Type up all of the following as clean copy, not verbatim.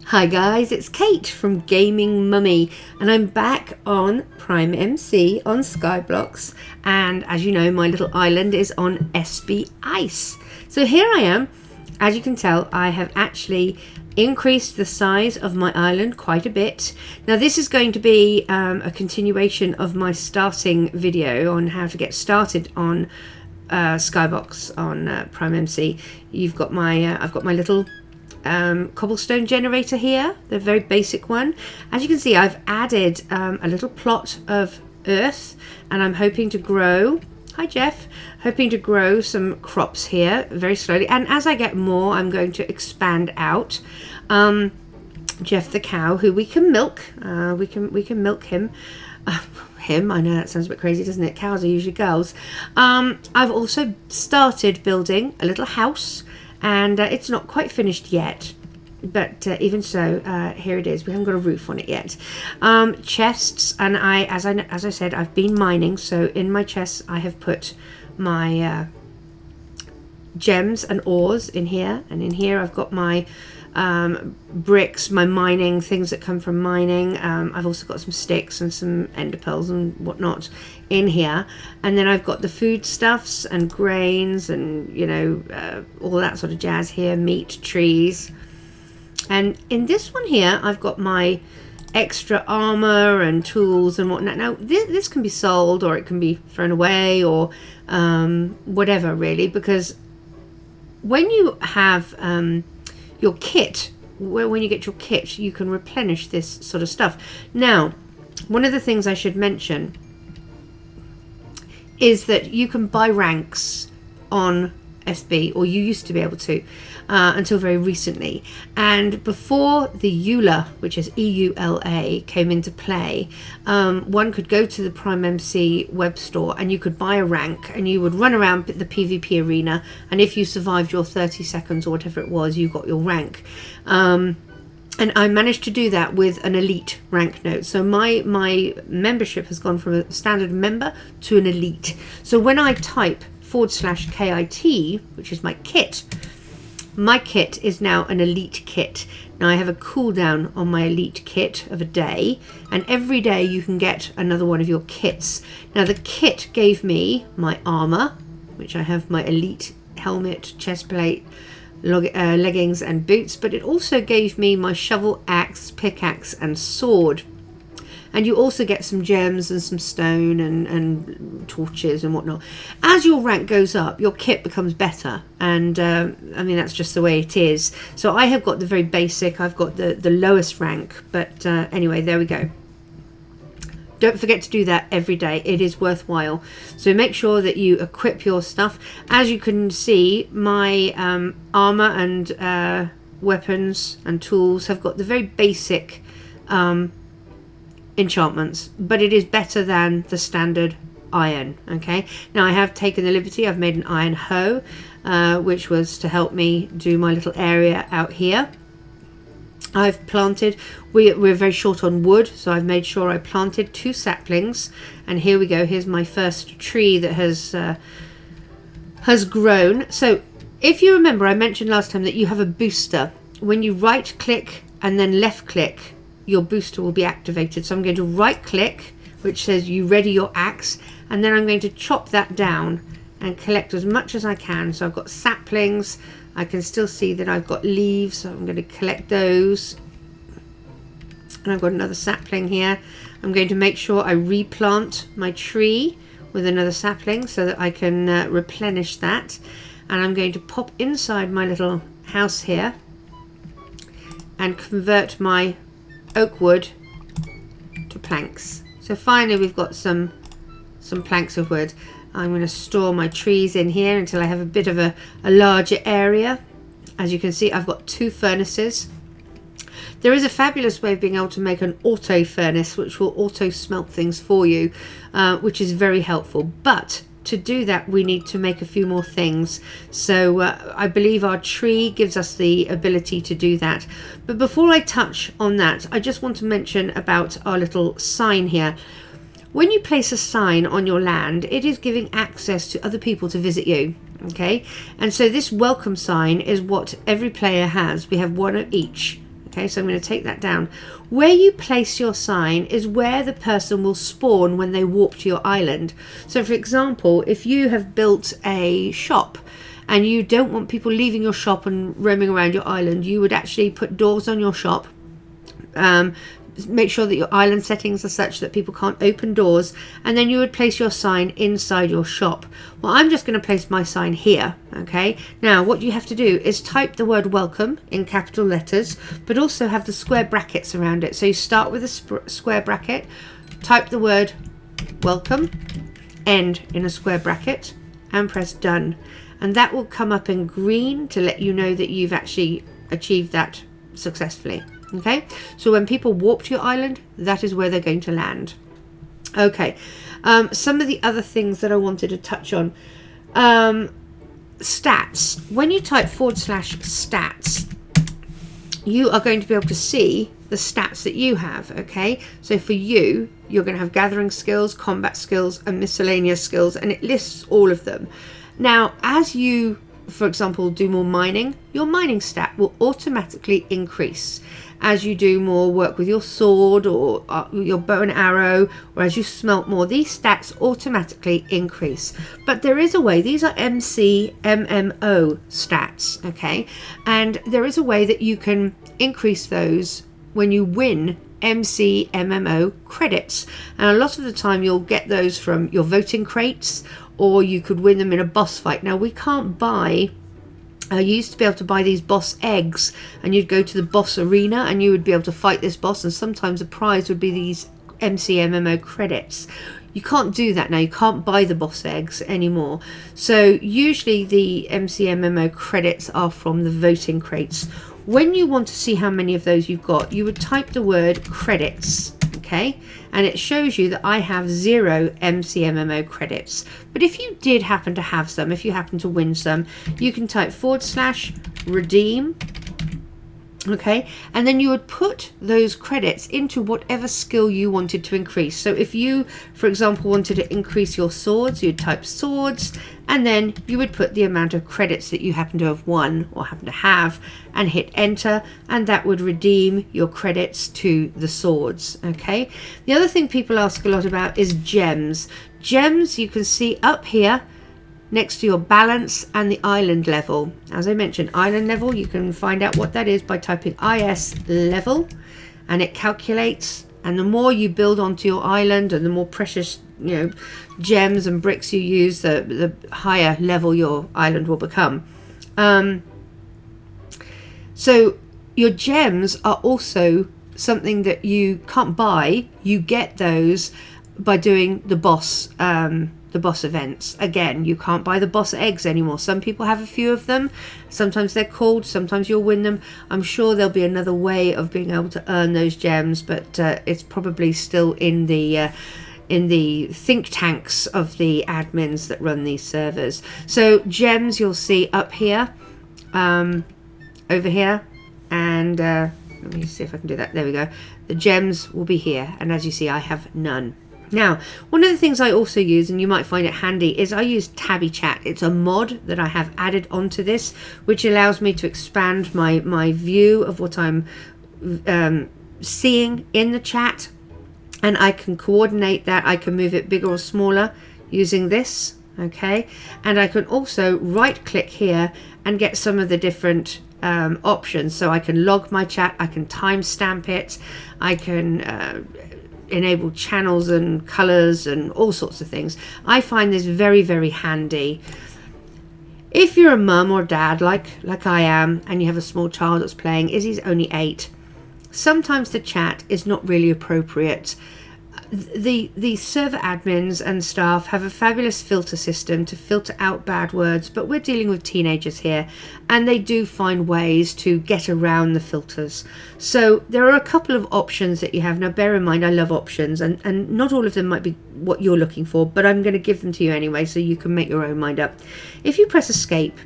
Hi guys, it's Kate from Gaming Mummy and I'm back on PrimeMC on Skyblocks, and as you know my little island is on SB Ice. So here I am. As you can tell, I have actually increased the size of my island quite a bit. Now this is going to be a continuation of my starting video on how to get started on Skybox on PrimeMC. You've got my I've got my little cobblestone generator here, the very basic one. As you can see, I've added a little plot of earth and I'm hoping to grow, hi Jeff, hoping to grow some crops here very slowly, and as I get more I'm going to expand out. Jeff the cow, who we can milk, we can milk him. Him, I know that sounds a bit crazy, doesn't it? Cows are usually girls. I've also started building a little house, and it's not quite finished yet, but even so, here it is. We haven't got a roof on it yet. Chests, and as I said, I've been mining, so in my chests I have put my gems and ores in here, and in here I've got my bricks, my mining things that come from mining. I've also got some sticks and some ender pearls and whatnot in here, and then I've got the foodstuffs and grains and, you know, all that sort of jazz here, meat, trees. And in this one here I've got my extra armor and tools and whatnot. Now this can be sold, or it can be thrown away, or whatever really, because when you have your kit, when you get your kit, you can replenish this sort of stuff. Now, one of the things I should mention is that you can buy ranks on SB, or you used to be able to, until very recently. And before the EULA, which is EULA, came into play, one could go to the PrimeMC web store and you could buy a rank, and you would run around the PvP arena, and if you survived your 30 seconds or whatever it was, you got your rank. And I managed to do that with an elite rank note. So my membership has gone from a standard member to an elite. So when I type /KIT, which is my kit is now an elite kit. Now I have a cooldown on my elite kit of a day, and every day you can get another one of your kits. Now the kit gave me my armor, which I have my elite helmet, chest plate, leggings and boots, but it also gave me my shovel, axe, pickaxe and sword. And you also get some gems and some stone and torches and whatnot. As your rank goes up, your kit becomes better, and I mean that's just the way it is. So I have got the very basic, I've got the lowest rank, but anyway, there we go. Don't forget to do that every day. It is worthwhile. So make sure that you equip your stuff. As you can see, my armor and weapons and tools have got the very basic enchantments, but it is better than the standard iron. Okay, now I have taken the liberty, I've made an iron hoe, which was to help me do my little area out here. I've planted, we're very short on wood, so I've made sure I planted 2 saplings, and here we go. Here's my first tree that has grown. So if you remember, I mentioned last time that you have a booster. When you right click and then left click, your booster will be activated. So I'm going to right click, which says you ready your axe, and then I'm going to chop that down and collect as much as I can. So I've got saplings, I can still see that I've got leaves, so I'm going to collect those, and I've got another sapling here. I'm going to make sure I replant my tree with another sapling so that I can replenish that, and I'm going to pop inside my little house here and convert my oak wood to planks. So finally we've got some planks of wood. I'm going to store my trees in here until I have a bit of a larger area. As you can see, I've got 2 furnaces. There is a fabulous way of being able to make an auto furnace, which will auto smelt things for you, which is very helpful. But to do that, we need to make a few more things. So I believe our tree gives us the ability to do that. But before I touch on that, I just want to mention about our little sign here. When you place a sign on your land, it is giving access to other people to visit you. Okay, and so this welcome sign is what every player has. We have one of each. Okay, so I'm going to take that down. Where you place your sign is where the person will spawn when they warp to your island. So for example, if you have built a shop and you don't want people leaving your shop and roaming around your island, you would actually put doors on your shop. Make sure that your island settings are such that people can't open doors, and then you would place your sign inside your shop. Well, I'm just going to place my sign here. Okay, now what you have to do is type the word welcome in capital letters, but also have the square brackets around it. So you start with a square bracket, type the word welcome, end in a square bracket, and press done, and that will come up in green to let you know that you've actually achieved that successfully. Okay, so when people warp to your island, that is where they're going to land. Okay, some of the other things that I wanted to touch on. Stats. When you type /stats, you are going to be able to see the stats that you have. Okay, so for you, you're going to have gathering skills, combat skills, and miscellaneous skills, and it lists all of them. Now, as you, for example, do more mining, your mining stat will automatically increase. As you do more work with your sword or your bow and arrow, or as you smelt more, these stats automatically increase. But there is a way, these are MMO stats, okay? And there is a way that you can increase those when you win MMO credits. And a lot of the time you'll get those from your voting crates, or you could win them in a boss fight. Now, we can't buy... you used to be able to buy these boss eggs, and you'd go to the boss arena and you would be able to fight this boss, and sometimes the prize would be these MMO credits. You can't do that now. You can't buy the boss eggs anymore. So usually the MMO credits are from the voting crates. When you want to see how many of those you've got, you would type the word credits. Okay, and it shows you that I have 0 MMO credits. But if you did happen to have some, if you happen to win some, you can type /redeem. Okay, and then you would put those credits into whatever skill you wanted to increase. So if you, for example, wanted to increase your swords, you'd type swords, and then you would put the amount of credits that you happen to have won or happen to have, and hit enter, and that would redeem your credits to the swords. Okay, the other thing people ask a lot about is gems. Gems you can see up here next to your balance and the island level. As I mentioned, island level, you can find out what that is by typing IS level, and it calculates, and the more you build onto your island and the more precious, you know, gems and bricks you use, the higher level your island will become. So your gems are also something that you can't buy. You get those by doing the boss events. Again, you can't buy the boss eggs anymore. Some people have a few of them. Sometimes they're called, sometimes you'll win them. I'm sure there'll be another way of being able to earn those gems, but it's probably still in the think tanks of the admins that run these servers. So gems you'll see up here, over here, and let me see if I can do that. There we go. The gems will be here, and as you see, I have none. Now, one of the things I also use, and you might find it handy, is I use Tabby Chat. It's a mod that I have added onto this, which allows me to expand my view of what I'm seeing in the chat, and I can coordinate that. I can move it bigger or smaller using this, okay? And I can also right-click here and get some of the different options. So I can log my chat, I can timestamp it, I can enable channels and colors and all sorts of things. I find this very, very handy. If you're a mum or dad like I am, and you have a small child that's playing, Izzy's only 8, sometimes the chat is not really appropriate. The server admins and staff have a fabulous filter system to filter out bad words, but we're dealing with teenagers here, and they do find ways to get around the filters. So there are a couple of options that you have. Now bear in mind, I love options, and not all of them might be what you're looking for, but I'm going to give them to you anyway so you can make your own mind up. If you press escape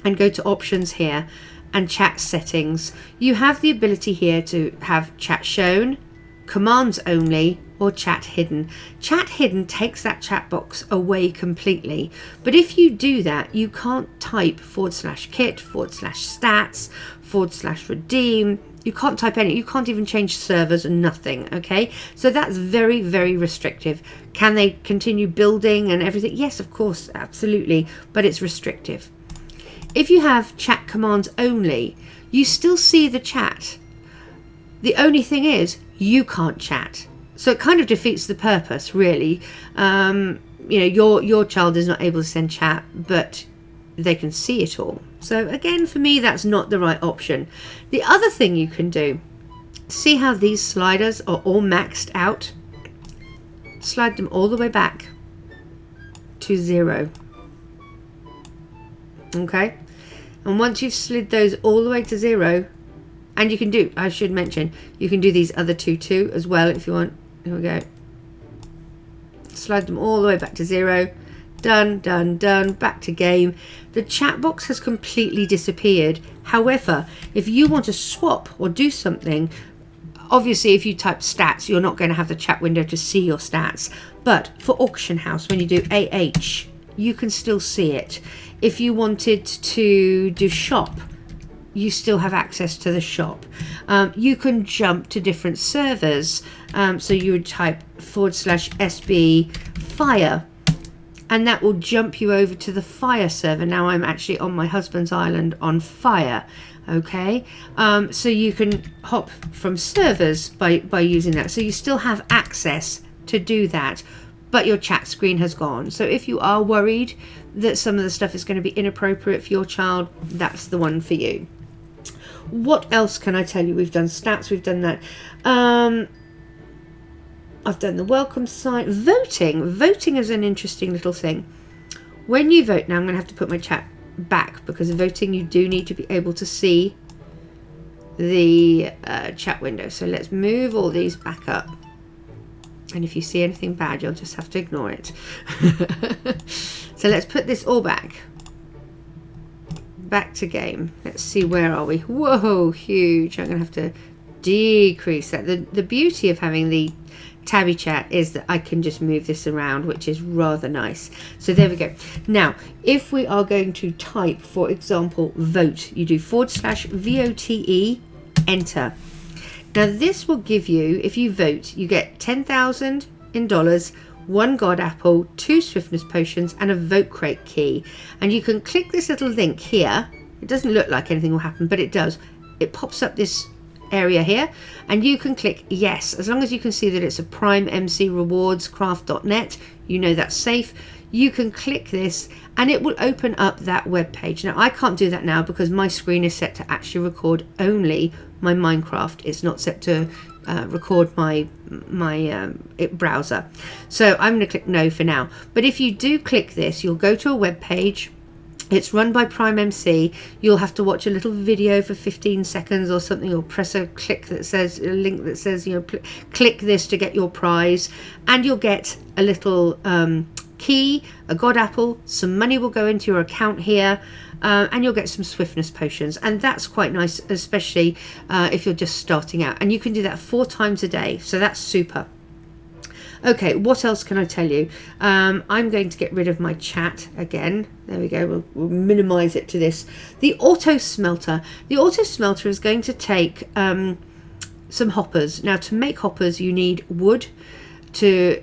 and go to options here and chat settings, you have the ability here to have chat shown, commands only, or chat hidden. Chat hidden takes that chat box away completely, but if you do that, you can't type /kit, /stats, /redeem. You can't type any, you can't even change servers and nothing, okay? So that's very, very restrictive. Can they continue building and everything? Yes, of course, absolutely, but it's restrictive. If you have chat commands only, you still see the chat. The only thing is, you can't chat. So it kind of defeats the purpose, really. You know, your child is not able to send chat, but they can see it all. So again, for me, that's not the right option. The other thing you can do, see how these sliders are all maxed out? Slide them all the way back to 0. Okay? And once you've slid those all the way to 0, and you can do, I should mention, you can do these other two too as well if you want. Here we go. Slide them all the way back to 0. Done, done, done. Back to game. The chat box has completely disappeared. However, if you want to swap or do something, obviously if you type stats, you're not going to have the chat window to see your stats. But for Auction House, when you do AH, you can still see it. If you wanted to do shop, you still have access to the shop. You can jump to different servers. So you would type /SB fire, and that will jump you over to the fire server. Now I'm actually on my husband's island on fire. Okay, so you can hop from servers by using that. So you still have access to do that, but your chat screen has gone. So if you are worried that some of the stuff is going to be inappropriate for your child, that's the one for you. What else can I tell you? We've done stats, we've done that. I've done the welcome sign. Voting is an interesting little thing. When you vote, now I'm going to have to put my chat back, because voting, you do need to be able to see the chat window. So let's move all these back up, and if you see anything bad, you'll just have to ignore it. So let's put this all back to game. Let's see, where are we? Whoa, huge. I'm gonna have to decrease that. The beauty of having the tabby chat is that I can just move this around, which is rather nice. So there we go. Now if we are going to type, for example, vote, you do /VOTE enter. Now this will give you, if you vote, you get 10,000 in dollars, 1 god apple, 2 swiftness potions, and a vote crate key. And you can click this little link here. It doesn't look like anything will happen, but it does. It pops up this area here, and you can click yes. As long as you can see that it's a PrimeMC rewards craft.net, you know that's safe. You can click this and it will open up that web page. Now I can't do that now because my screen is set to actually record only my Minecraft. It's not set to record my browser. So I'm going to click no for now. But if you do click this, you'll go to a web page. It's run by PrimeMC. You'll have to watch a little video for 15 seconds or something, or press a link that says, you know, click this to get your prize, and you'll get a little key, a god apple, some money will go into your account here, and you'll get some swiftness potions, and that's quite nice, especially if you're just starting out, and you can do that 4 times a day, so that's super. Okay, what else can I tell you? I'm going to get rid of my chat again. There we go. We'll minimize it to this. The auto smelter. The auto smelter is going to take some hoppers. Now, to make hoppers, you need wood to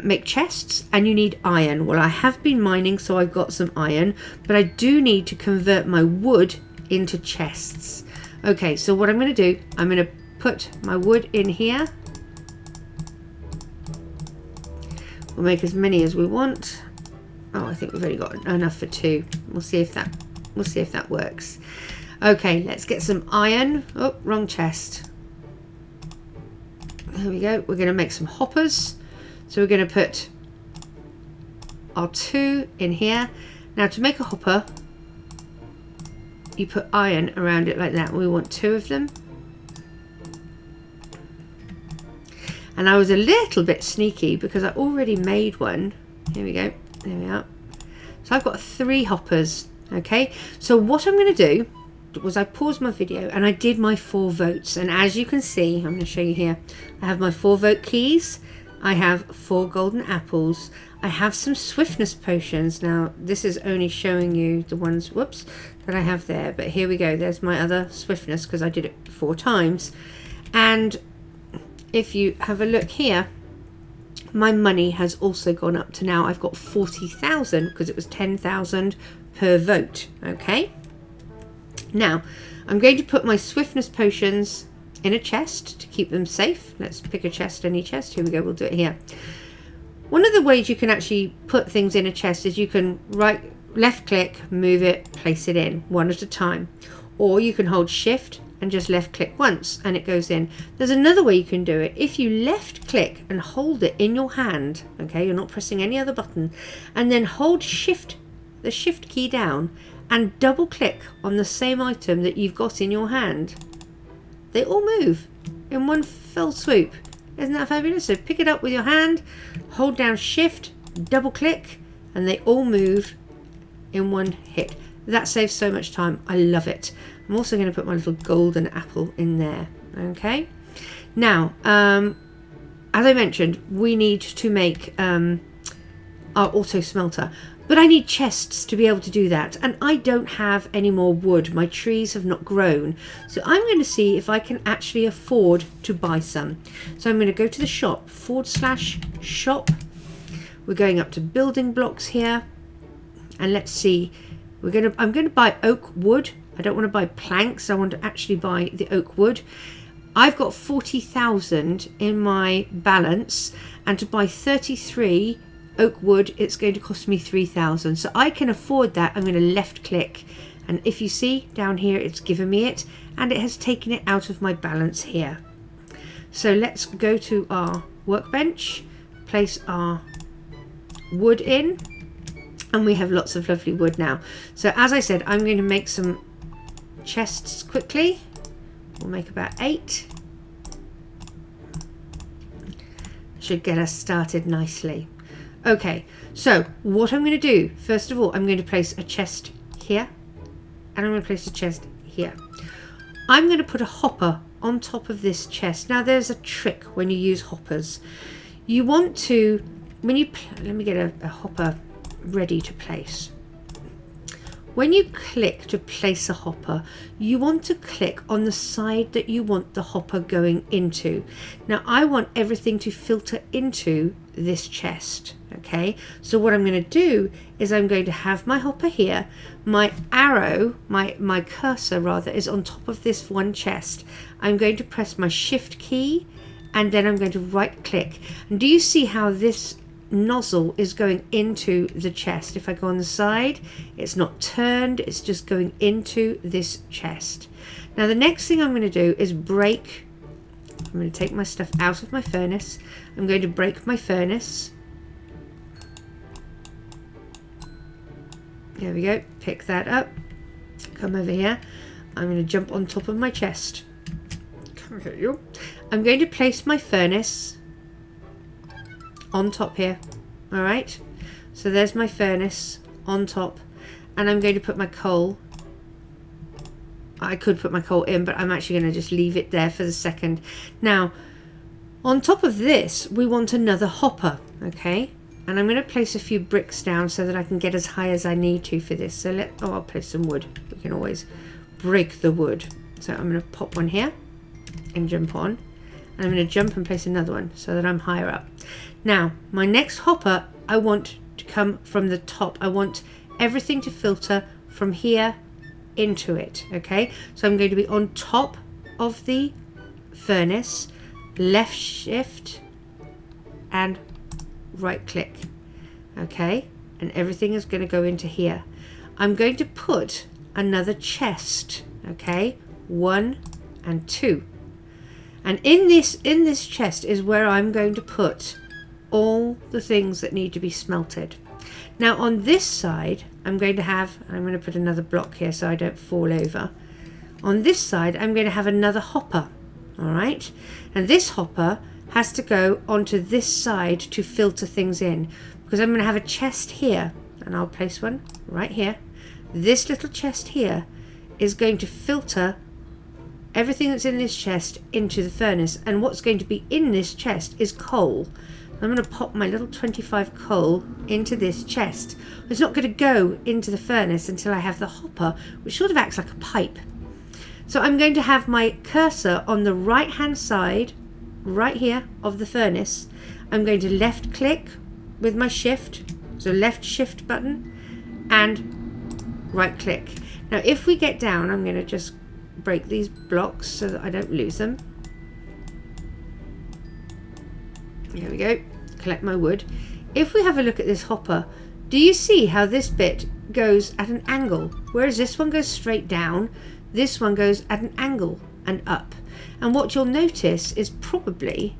make chests, and you need iron. Well, I have been mining, so I've got some iron, but I do need to convert my wood into chests. Okay, so what I'm going to do, I'm going to put my wood in here. We'll make as many as we want. Oh, I think we've only got enough for 2. We'll see if that works. Okay, let's get some iron. Oh, wrong chest. There we go. We're going to make some hoppers. So we're going to put our 2 in here. Now to make a hopper, you put iron around it like that. We want 2 of them. And I was a little bit sneaky because I already made one. Here we go. There we are. So I've got 3 hoppers. Okay. So what I'm going to do was I paused my video and I did my 4 votes. And as you can see, I'm going to show you here. I have my 4 vote keys. I have 4 golden apples. I have some swiftness potions. Now this is only showing you the ones, whoops, that I have there. But here we go, there's my other swiftness because I did it 4 times. And if you have a look here, my money has also gone up to now I've got 40,000 because it was 10,000 per vote. Okay, now I'm going to put my swiftness potions in a chest to keep them safe. Let's pick a chest, any chest. Here we go, we'll do it here. One of the ways you can actually put things in a chest is you can left click, move it, place it in one at a time, or you can hold shift and just left click once and it goes in. There's another way you can do it. If you left click and hold it in your hand, okay, you're not pressing any other button, and then hold shift, the shift key down, and double click on the same item that you've got in your hand, they all move in one fell swoop. Isn't that fabulous? So pick it up with your hand, hold down shift, double click, and they all move in one hit. That saves so much time. I love it. I'm also going to put my little golden apple in there. Okay, now as I mentioned, we need to make our auto smelter, but I need chests to be able to do that, and I don't have any more wood. My trees have not grown, so I'm going to see if I can actually afford to buy some. So I'm going to go to the shop, /shop. We're going up to building blocks here, and let's see. I'm going to buy oak wood. I don't want to buy planks. I want to actually buy the oak wood. I've got 40,000 in my balance, and to buy 33 oak wood, it's going to cost me 3,000. So I can afford that. I'm going to left click, and if you see down here, it's given me it, and it has taken it out of my balance here. So let's go to our workbench, place our wood in, and we have lots of lovely wood now. So as I said, I'm going to make some chests quickly. We'll make about 8. Should get us started nicely. Okay, so what I'm going to do, first of all, I'm going to place a chest here, and I'm going to place a chest here. I'm going to put a hopper on top of this chest. Now there's a trick when you use hoppers. You want to, when you, let me get a hopper ready to place. When you click to place a hopper, you want to click on the side that you want the hopper going into. Now I want everything to filter into this chest. Okay, so what I'm going to do is I'm going to have my hopper here, my arrow, my cursor rather, is on top of this one chest. I'm going to press my shift key, and then I'm going to right click, and do you see how this nozzle is going into the chest? If I go on the side, it's not turned, it's just going into this chest. Now the next thing I'm going to do is break. I'm going to take my stuff out of my furnace. I'm going to break my furnace. There we go, pick that up, come over here. I'm going to jump on top of my chest. Come here, you. I'm going to place my furnace on top here. All right, so there's my furnace on top, and I'm going to put my coal. I could put my coal in, but I'm actually going to just leave it there for the second. Now on top of this we want another hopper. Okay, and I'm going to place a few bricks down so that I can get as high as I need to for this. So I'll place some wood. We can always break the wood. So I'm going to pop one here and jump on, and I'm going to jump and place another one so that I'm higher up. Now my next hopper, I want to come from the top. I want everything to filter from here into it. Okay, so I'm going to be on top of the furnace, left shift and right click. Okay, and everything is going to go into here. I'm going to put another chest. Okay, 1 and 2, and in this chest is where I'm going to put all the things that need to be smelted. Now on this side I'm going to put another block here so I don't fall over. On this side I'm going to have another hopper. All right, and this hopper has to go onto this side to filter things in, because I'm going to have a chest here, and I'll place one right here. This little chest here is going to filter everything that's in this chest into the furnace, and what's going to be in this chest is coal. I'm going to pop my little 25 coal into this chest. It's not going to go into the furnace until I have the hopper, which sort of acts like a pipe. So I'm going to have my cursor on the right hand side, right here, of the furnace. I'm going to left click with my shift, so left shift button, and right click. Now if we get down, I'm going to just break these blocks so that I don't lose them. There we go. Collect my wood. If we have a look at this hopper, do you see how this bit goes at an angle? Whereas this one goes straight down, this one goes at an angle and up. And what you'll notice is probably,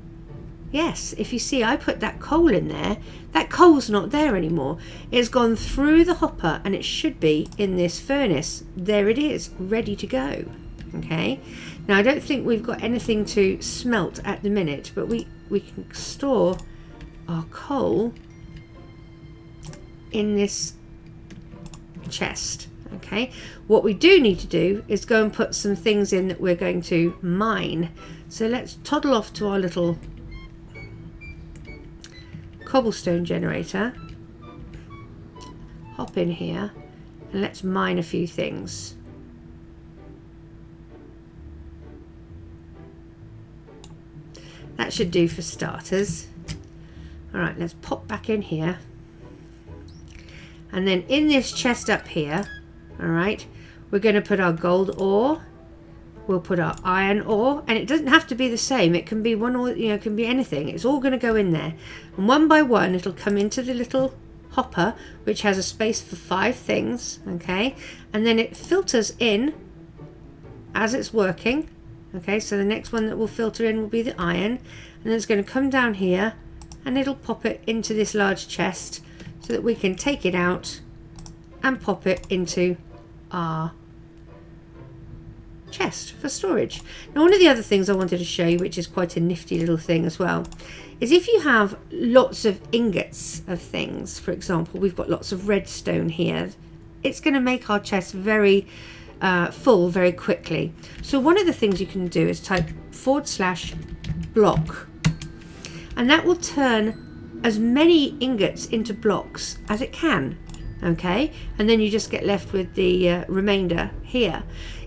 yes, if you see I put that coal in there, that coal's not there anymore. It's gone through the hopper and it should be in this furnace. There it is, ready to go. Okay, now I don't think we've got anything to smelt at the minute, but we can store our coal in this chest. Okay, what we do need to do is go and put some things in that we're going to mine. So let's toddle off to our little cobblestone generator, hop in here, and let's mine a few things. That should do for starters. All right, let's pop back in here. And then in this chest up here, all right, we're going to put our gold ore. We'll put our iron ore, and it doesn't have to be the same. It can be one or, you know, it can be anything. It's all going to go in there. And one by one, it'll come into the little hopper, which has a space for 5 things, okay? And then it filters in as it's working. Okay, so the next one that will filter in will be the iron, and then it's going to come down here and it'll pop it into this large chest so that we can take it out and pop it into our chest for storage. Now, one of the other things I wanted to show you, which is quite a nifty little thing as well, is if you have lots of ingots of things, for example, we've got lots of redstone here, it's going to make our chest very full very quickly. So one of the things you can do is type /block, and that will turn as many ingots into blocks as it can. Okay, and then you just get left with the remainder here.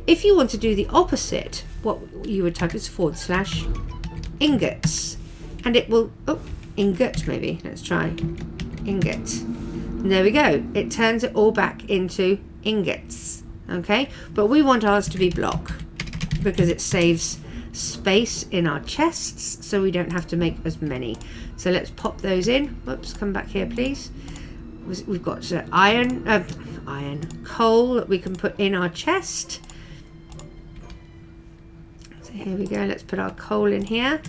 If you want to do the opposite, what you would type is /ingots, and it will, oh, ingot maybe, let's try ingot, and there we go, it turns it all back into ingots. Okay, but we want ours to be block because it saves space in our chests, so we don't have to make as many. So let's pop those in. Whoops, come back here please. We've got coal that we can put in our chest. So here we go, let's put our coal in here.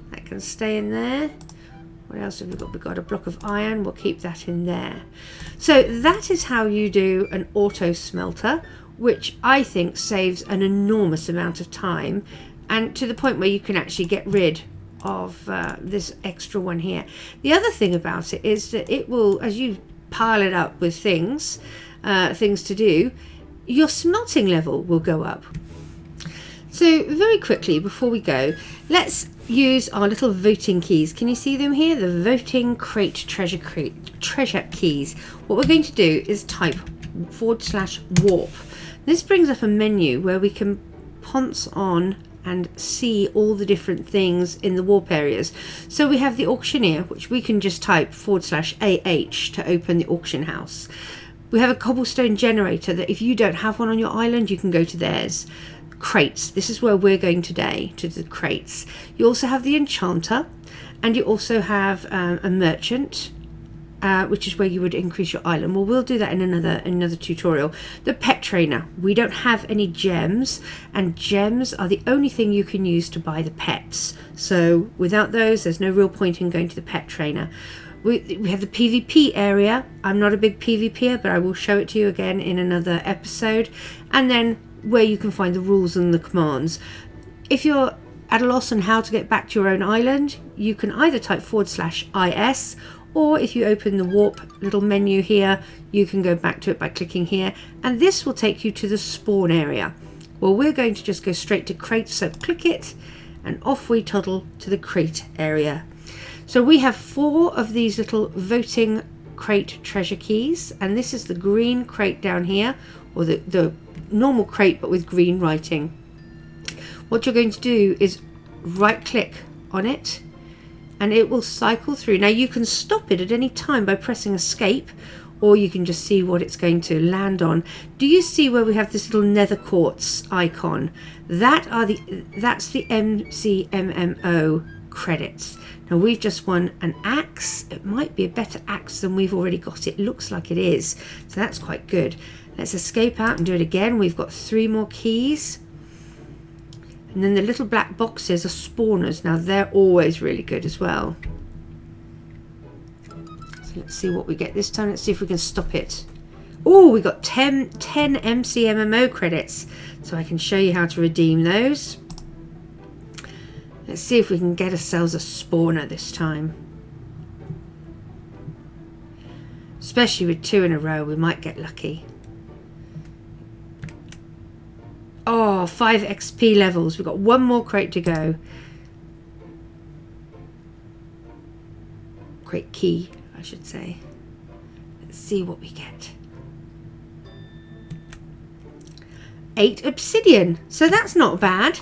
That can stay in there. What else have we got? We've got a block of iron, we'll keep that in there. So that is how you do an auto smelter, which I think saves an enormous amount of time, and to the point where you can actually get rid of this extra one here. The other thing about it is that it will, as you pile it up with things to do, your smelting level will go up. So very quickly before we go, let's use our little voting keys. Can you see them here? The voting treasure keys. What we're going to do is type /warp. This brings up a menu where we can ponce on and see all the different things in the warp areas. So we have the Auctioneer, which we can just type /AH to open the auction house. We have a cobblestone generator that if you don't have one on your island, you can go to theirs. Crates, this is where we're going today, to the crates. You also have the Enchanter, and you also have a merchant, which is where you would increase your island. Well, we'll do that in another tutorial. The pet trainer, we don't have any gems, and gems are the only thing you can use to buy the pets. So without those, there's no real point in going to the pet trainer. We have the PvP area. I'm not a big PvPer, but I will show it to you again in another episode. And then where you can find the rules and the commands. If you're at a loss on how to get back to your own island, you can either type /IS, or if you open the warp little menu here, you can go back to it by clicking here, and this will take you to the spawn area. Well, we're going to just go straight to crate, so click it and off we toddle to the crate area. So we have 4 of these little voting crate treasure keys, and this is the green crate down here, or the normal crate but with green writing. What you're going to do is right click on it and it will cycle through. Now you can stop it at any time by pressing escape, or you can just see what it's going to land on. Do you see where we have this little nether quartz icon? That's the MCMMO credits. Now we've just won an axe. It might be a better axe than we've already got. It looks like it is, so that's quite good. Let's escape out and do it again. We've got 3 more keys. And then the little black boxes are spawners. Now they're always really good as well. So let's see what we get this time. Let's see if we can stop it. Oh, we got 10 MCMMO credits. So I can show you how to redeem those. Let's see if we can get ourselves a spawner this time. Especially with 2 in a row, we might get lucky. Oh, 5 XP levels. We've got 1 more crate to go. Crate key, I should say. Let's see what we get. 8 obsidian. So that's not bad.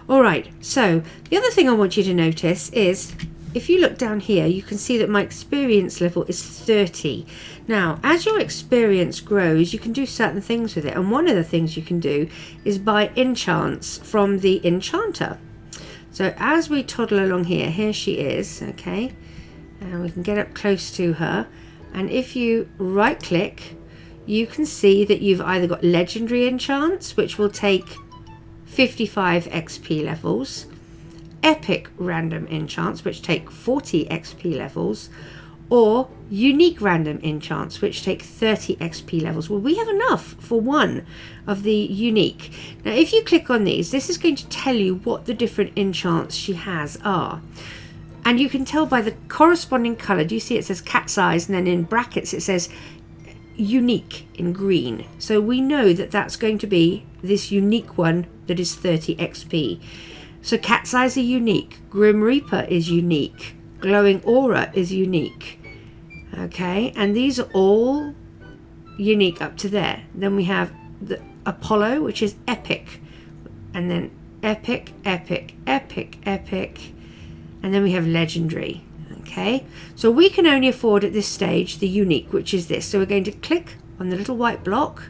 Alright, so the other thing I want you to notice is, if you look down here, you can see that my experience level is 30. Now, as your experience grows, you can do certain things with it. And one of the things you can do is buy enchants from the Enchanter. So as we toddle along here, here she is, okay? And we can get up close to her. And if you right click, you can see that you've either got legendary enchants, which will take 55 XP levels, epic random enchants, which take 40 XP levels, or unique random enchants, which take 30 XP levels. Well, we have enough for 1 of the unique. Now, if you click on these, this is going to tell you what the different enchants she has are. And you can tell by the corresponding colour. Do you see it says cat's eyes, and then in brackets it says unique in green. So we know that that's going to be this unique one that is 30 XP. So cat's eyes are unique, Grim Reaper is unique, glowing aura is unique. Okay, and these are all unique up to there. Then we have the Apollo, which is epic, and then epic, epic, epic, epic, and then we have legendary. Okay, so we can only afford at this stage the unique, which is this. So we're going to click on the little white block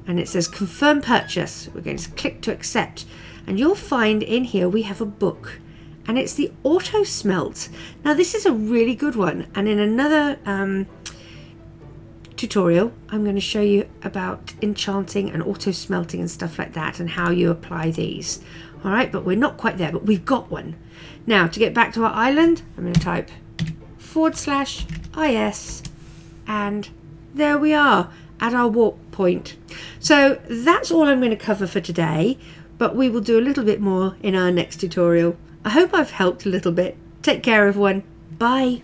and it says confirm purchase. We're going to click to accept, and you'll find in here we have a book, and it's the auto smelt. Now this is a really good one, and in another tutorial I'm going to show you about enchanting and auto smelting and stuff like that, and how you apply these. All right, but we're not quite there, but we've got one. Now to get back to our island, I'm going to type /is, and there we are at our warp point. So that's all I'm going to cover for today, but we will do a little bit more in our next tutorial. I hope I've helped a little bit. Take care everyone. Bye.